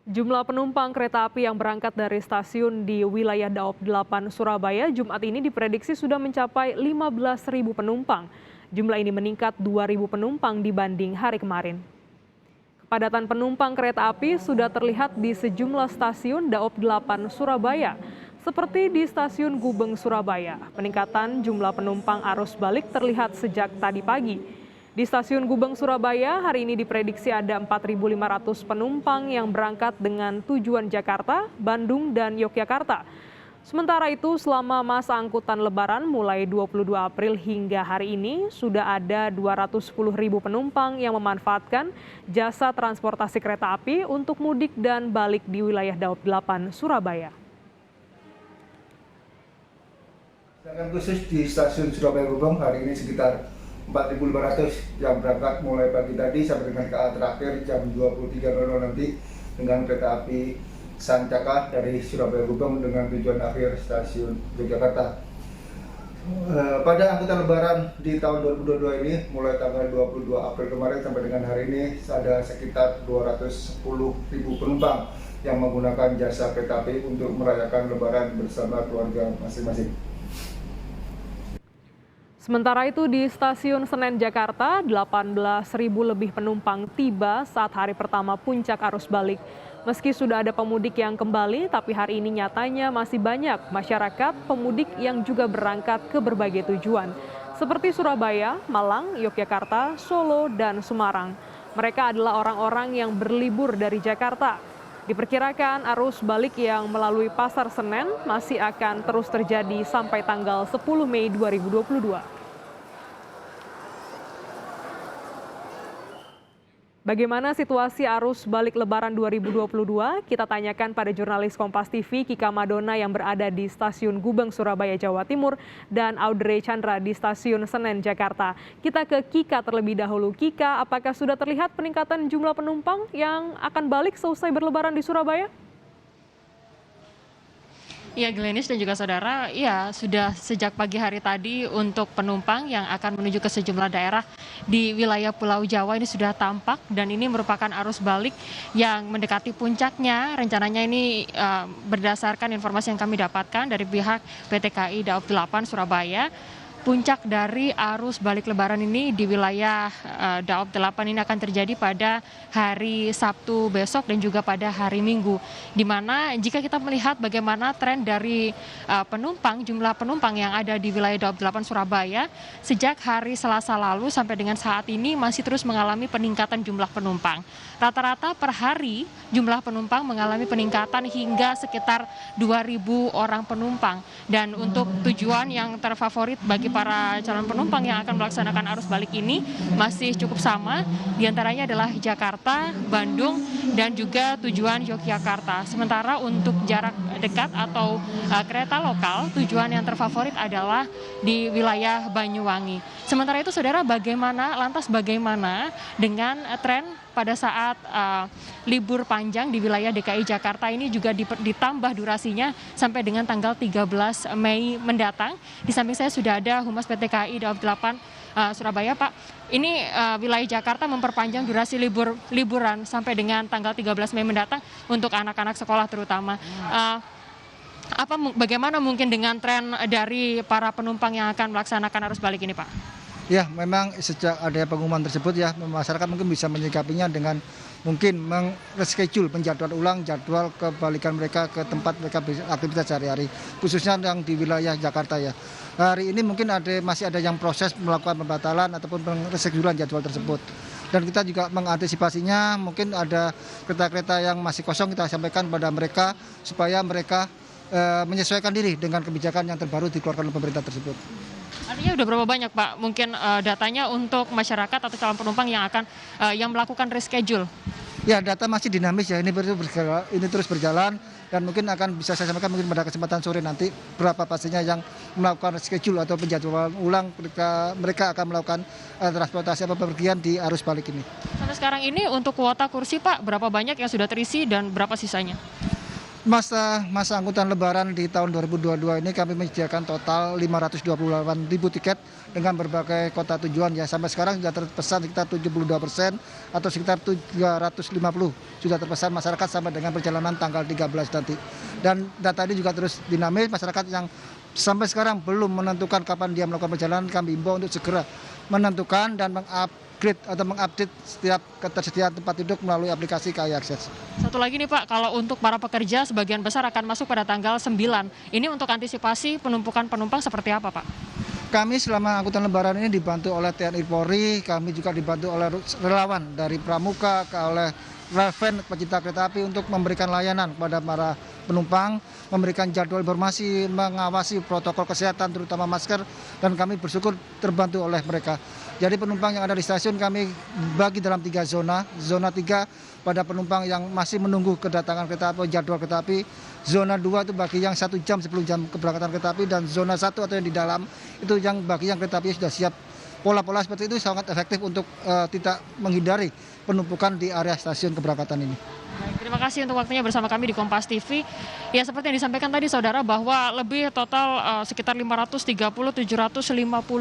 Jumlah penumpang kereta api yang berangkat dari stasiun di wilayah Daop 8 Surabaya Jumat ini diprediksi sudah mencapai 15.000 penumpang. Jumlah ini meningkat 2.000 penumpang dibanding hari kemarin. Kepadatan penumpang kereta api sudah terlihat di sejumlah stasiun Daop 8 Surabaya, seperti di stasiun Gubeng Surabaya. Peningkatan jumlah penumpang arus balik terlihat sejak tadi pagi. Di stasiun Gubeng Surabaya hari ini diprediksi ada 4.500 penumpang yang berangkat dengan tujuan Jakarta, Bandung, dan Yogyakarta. Sementara itu, selama masa angkutan Lebaran mulai 22 April hingga hari ini, sudah ada 210.000 penumpang yang memanfaatkan jasa transportasi kereta api untuk mudik dan balik di wilayah Daop 8 Surabaya. Sedangkan khusus di stasiun Surabaya Gubeng hari ini sekitar 4.500 yang berangkat mulai pagi tadi sampai dengan KA terakhir jam 23.00 nanti dengan kereta api Sancaka dari Surabaya Gubeng dengan tujuan akhir stasiun Yogyakarta. Pada angkutan Lebaran di tahun 2022 ini mulai tanggal 22 April kemarin sampai dengan hari ini ada sekitar 210.000 penumpang yang menggunakan jasa kereta api untuk merayakan Lebaran bersama keluarga masing-masing. Sementara itu di stasiun Senen Jakarta, 18.000 lebih penumpang tiba saat hari pertama puncak arus balik. Meski sudah ada pemudik yang kembali, tapi hari ini nyatanya masih banyak masyarakat pemudik yang juga berangkat ke berbagai tujuan, seperti Surabaya, Malang, Yogyakarta, Solo, dan Semarang. Mereka adalah orang-orang yang berlibur dari Jakarta. Diperkirakan arus balik yang melalui Pasar Senen masih akan terus terjadi sampai tanggal 10 Mei 2022. Bagaimana situasi arus balik Lebaran 2022? Kita tanyakan pada jurnalis Kompas TV Kika Madona yang berada di stasiun Gubeng Surabaya, Jawa Timur, dan Audrey Chandra di stasiun Senen, Jakarta. Kita ke Kika terlebih dahulu. Kika, apakah sudah terlihat peningkatan jumlah penumpang yang akan balik seusai berlebaran di Surabaya? Ya, Glenis dan juga saudara, ya sudah sejak pagi hari tadi untuk penumpang yang akan menuju ke sejumlah daerah di wilayah Pulau Jawa ini sudah tampak dan ini merupakan arus balik yang mendekati puncaknya. Rencananya ini berdasarkan informasi yang kami dapatkan dari pihak PT KAI Daop 8 Surabaya. Puncak dari arus balik Lebaran ini di wilayah Daop 8 ini akan terjadi pada hari Sabtu besok dan juga pada hari Minggu. Di mana jika kita melihat bagaimana tren dari jumlah penumpang yang ada di wilayah Daop 8 Surabaya, sejak hari Selasa lalu sampai dengan saat ini masih terus mengalami peningkatan jumlah penumpang. Rata-rata per hari jumlah penumpang mengalami peningkatan hingga sekitar 2.000 orang penumpang. Dan untuk tujuan yang terfavorit bagi para calon penumpang yang akan melaksanakan arus balik ini masih cukup sama, diantaranya adalah Jakarta, Bandung, dan juga tujuan Yogyakarta. Sementara untuk jarak dekat atau kereta lokal, tujuan yang terfavorit adalah di wilayah Banyuwangi. Sementara itu, saudara, lantas bagaimana dengan tren pada saat libur panjang di wilayah DKI Jakarta ini juga ditambah durasinya sampai dengan tanggal 13 Mei mendatang. Di samping saya sudah ada Humas PT KAI Daop 8 Surabaya, Pak. Ini wilayah Jakarta memperpanjang durasi liburan sampai dengan tanggal 13 Mei mendatang untuk anak-anak sekolah terutama. Bagaimana mungkin dengan tren dari para penumpang yang akan melaksanakan arus balik ini, Pak? Ya, memang sejak ada pengumuman tersebut ya, masyarakat mungkin bisa menyikapinya dengan mungkin mengeschedule, penjadwal ulang jadwal kebalikan mereka ke tempat mereka aktivitas sehari-hari, khususnya yang di wilayah Jakarta ya. Hari ini mungkin masih ada yang proses melakukan pembatalan ataupun pengeschedulan jadwal tersebut. Dan kita juga mengantisipasinya, mungkin ada kereta-kereta yang masih kosong kita sampaikan pada mereka supaya mereka menyesuaikan diri dengan kebijakan yang terbaru dikeluarkan oleh pemerintah tersebut. Artinya udah berapa banyak, Pak, mungkin datanya untuk masyarakat atau calon penumpang yang akan yang melakukan reschedule? Ya, data masih dinamis ya, ini terus berjalan dan mungkin akan bisa saya sampaikan mungkin pada kesempatan sore nanti berapa pastinya yang melakukan reschedule atau penjadwalan ulang ketika mereka akan melakukan transportasi atau bepergian di arus balik ini. Sampai sekarang ini untuk kuota kursi, Pak, berapa banyak yang sudah terisi dan berapa sisanya? Masa angkutan lebaran di tahun 2022 ini kami menyediakan total 528.000 tiket dengan berbagai kota tujuan ya. Sampai sekarang sudah terpesan sekitar 72% atau sekitar 350 sudah terpesan masyarakat sampai dengan perjalanan tanggal 13 nanti. Dan data ini juga terus dinamis, masyarakat yang sampai sekarang belum menentukan kapan dia melakukan perjalanan kami himbau untuk segera menentukan dan mengupdate setiap ketersediaan tempat duduk melalui aplikasi KAI Akses. Satu lagi nih Pak, kalau untuk para pekerja sebagian besar akan masuk pada tanggal 9. Ini untuk antisipasi penumpukan penumpang seperti apa Pak? Kami selama angkutan lebaran ini dibantu oleh TNI Polri, kami juga dibantu oleh relawan dari Pramuka, oleh Raven pecinta kereta api untuk memberikan layanan kepada para penumpang, memberikan jadwal informasi, mengawasi protokol kesehatan terutama masker, dan kami bersyukur terbantu oleh mereka. Jadi penumpang yang ada di stasiun kami bagi dalam 3 zona. Zona 3 pada penumpang yang masih menunggu kedatangan kereta api, jadwal kereta api. Zona 2 itu bagi yang 1 jam sebelum jam keberangkatan kereta api, dan zona 1 atau yang di dalam itu yang bagi yang kereta api sudah siap. Pola-pola seperti itu sangat efektif untuk tidak menghindari penumpukan di area stasiun keberangkatan ini. Baik, terima kasih untuk waktunya bersama kami di Kompas TV. Ya seperti yang disampaikan tadi saudara bahwa lebih total sekitar 530-750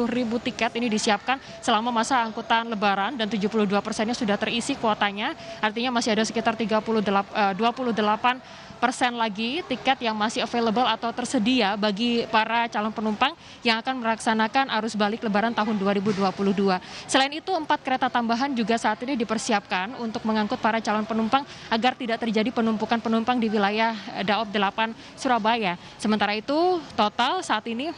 ribu tiket ini disiapkan selama masa angkutan lebaran dan 72%-nya sudah terisi kuotanya. Artinya masih ada sekitar 28% lagi tiket yang masih available atau tersedia bagi para calon penumpang yang akan melaksanakan arus balik lebaran tahun 2022. Selain itu 4 kereta tambahan juga saat ini dipersiapkan untuk mengangkut para calon penumpang agar tidak terjadi penumpukan penumpang di wilayah Daob 8 Surabaya. Sementara itu total saat ini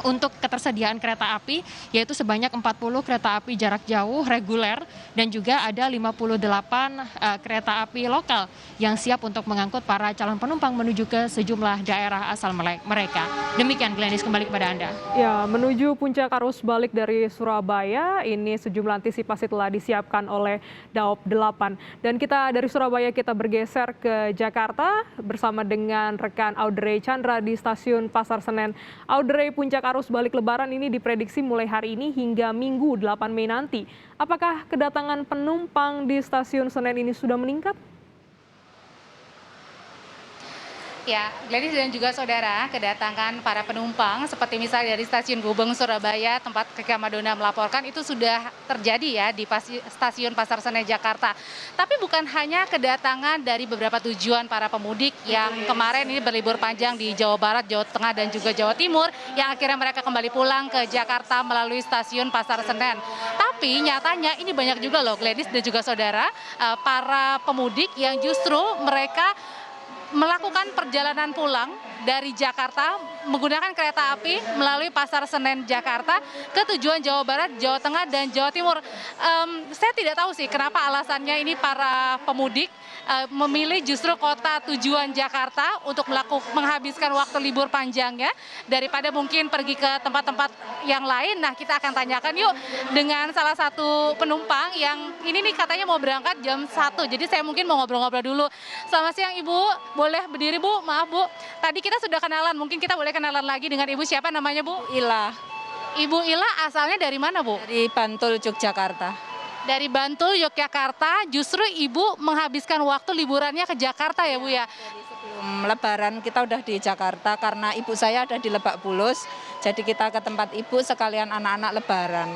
untuk ketersediaan kereta api yaitu sebanyak 40 kereta api jarak jauh reguler dan juga ada 58 kereta api lokal yang siap untuk mengangkut para calon penumpang menuju ke sejumlah daerah asal mereka. Demikian Glenis, kembali kepada Anda. Ya, menuju puncak arus balik dari Surabaya, ini sejumlah antisipasi telah disiapkan oleh Daob 8. Dan kita dari Surabaya kita bergeser ke Jakarta bersama dengan rekan Audrey Chandra di stasiun Pasar Senen. Audrey, puncak arus balik lebaran ini diprediksi mulai hari ini hingga Minggu 8 Mei nanti. Apakah kedatangan penumpang di stasiun Senen ini sudah meningkat? Ya, Gladys dan juga saudara, kedatangan para penumpang seperti misalnya dari stasiun Gubeng Surabaya, tempat Keka Madona melaporkan itu sudah terjadi ya di stasiun Pasar Senen Jakarta. Tapi bukan hanya kedatangan dari beberapa tujuan para pemudik yang kemarin ini berlibur panjang di Jawa Barat, Jawa Tengah dan juga Jawa Timur yang akhirnya mereka kembali pulang ke Jakarta melalui stasiun Pasar Senen. Tapi nyatanya ini banyak juga loh Gladys dan juga saudara, para pemudik yang justru mereka melakukan perjalanan pulang dari Jakarta menggunakan kereta api melalui Pasar Senen Jakarta ke tujuan Jawa Barat, Jawa Tengah, dan Jawa Timur. Saya tidak tahu sih kenapa alasannya ini para pemudik memilih justru kota tujuan Jakarta untuk menghabiskan waktu libur panjangnya daripada mungkin pergi ke tempat-tempat yang lain. Nah, kita akan tanyakan yuk dengan salah satu penumpang yang ini nih katanya mau berangkat jam 1. Jadi saya mungkin mau ngobrol-ngobrol dulu. Selamat siang Ibu, boleh berdiri Bu? Maaf Bu, tadi kita sudah kenalan, mungkin kita boleh kenalan lagi dengan Ibu. Siapa namanya Bu? Ila, Ibu Ila asalnya dari mana Bu? dari Bantul, Yogyakarta. Dari Bantul, Yogyakarta, justru Ibu menghabiskan waktu liburannya ke Jakarta ya Bu ya? Sebelum Lebaran kita udah di Jakarta karena ibu saya ada di Lebak Bulus. Jadi kita ke tempat ibu sekalian anak-anak Lebaran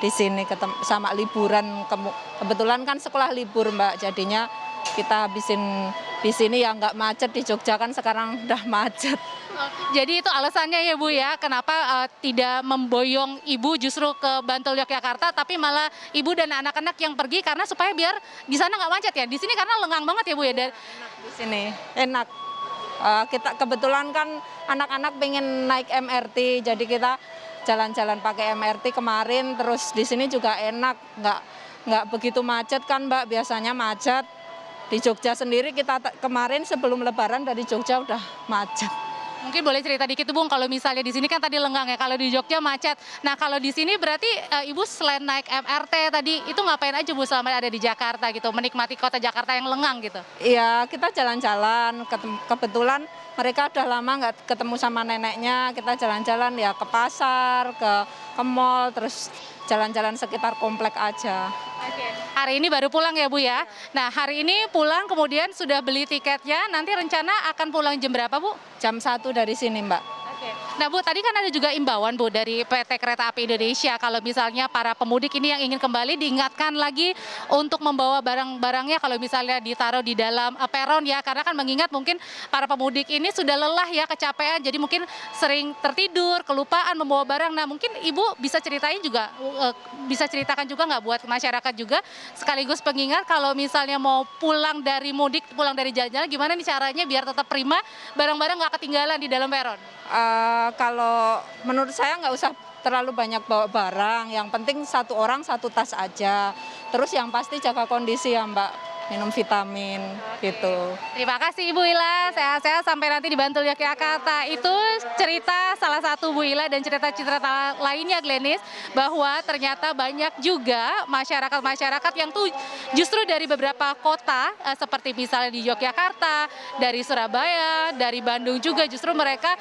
di sini sama liburan. Kebetulan kan sekolah libur Mbak, jadinya kita habisin di sini ya nggak macet. Di Jogja kan sekarang udah macet. Jadi itu alasannya ya Bu ya, kenapa tidak memboyong Ibu justru ke Bantul Yogyakarta, tapi malah Ibu dan anak-anak yang pergi karena supaya biar di sana nggak macet ya. Di sini karena lengang banget ya Bu ya. Di sini enak. Kita kebetulan kan anak-anak pengen naik MRT, jadi kita jalan-jalan pakai MRT kemarin. Terus di sini juga enak, nggak begitu macet kan Mbak. Biasanya macet. Di Jogja sendiri kita kemarin sebelum Lebaran dari Jogja udah macet. Mungkin boleh cerita dikit tuh Bung, kalau misalnya di sini kan tadi lengang ya, kalau di Jogja macet. Nah kalau di sini berarti Ibu selain naik MRT tadi, itu ngapain aja Bu selama ada di Jakarta gitu, menikmati kota Jakarta yang lengang gitu? Iya, kita jalan-jalan. Kebetulan mereka udah lama nggak ketemu sama neneknya. Kita jalan-jalan ya ke pasar, ke mall, terus jalan-jalan sekitar komplek aja. Oke. Hari ini baru pulang ya Bu ya? Nah hari ini pulang kemudian sudah beli tiketnya, nanti rencana akan pulang jam berapa Bu? Jam 1 dari sini Mbak. Nah Bu, tadi kan ada juga imbauan Bu dari PT Kereta Api Indonesia kalau misalnya para pemudik ini yang ingin kembali diingatkan lagi untuk membawa barang-barangnya kalau misalnya ditaruh di dalam peron ya, karena kan mengingat mungkin para pemudik ini sudah lelah ya, kecapean, jadi mungkin sering tertidur, kelupaan membawa barang. Nah mungkin Ibu bisa ceritain juga, bisa ceritakan juga nggak buat masyarakat juga sekaligus pengingat kalau misalnya mau pulang dari mudik, pulang dari jalan-jalan, gimana nih caranya biar tetap prima, barang-barang nggak ketinggalan di dalam peron? Kalau menurut saya nggak usah terlalu banyak bawa barang, yang penting satu orang satu tas aja. Terus yang pasti jaga kondisi ya Mbak, minum vitamin gitu. Terima kasih Ibu Ila, sehat-sehat sampai nanti di Bantul Yogyakarta. Itu cerita salah satu Bu Ila dan cerita-cerita lainnya Glenis, bahwa ternyata banyak juga masyarakat-masyarakat yang tuh justru dari beberapa kota seperti misalnya di Yogyakarta, dari Surabaya, dari Bandung juga justru mereka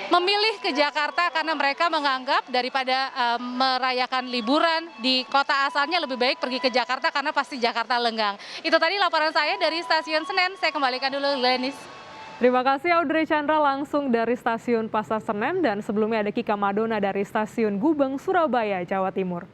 memilih ke Jakarta karena mereka menganggap daripada merayakan liburan di kota asalnya lebih baik pergi ke Jakarta karena pasti Jakarta lenggang. Itu tadi laporan saya dari Stasiun Senen. Saya kembalikan dulu Glenis. Terima kasih Audrey Chandra langsung dari Stasiun Pasar Senen, dan sebelumnya ada Kika Madona dari Stasiun Gubeng, Surabaya, Jawa Timur.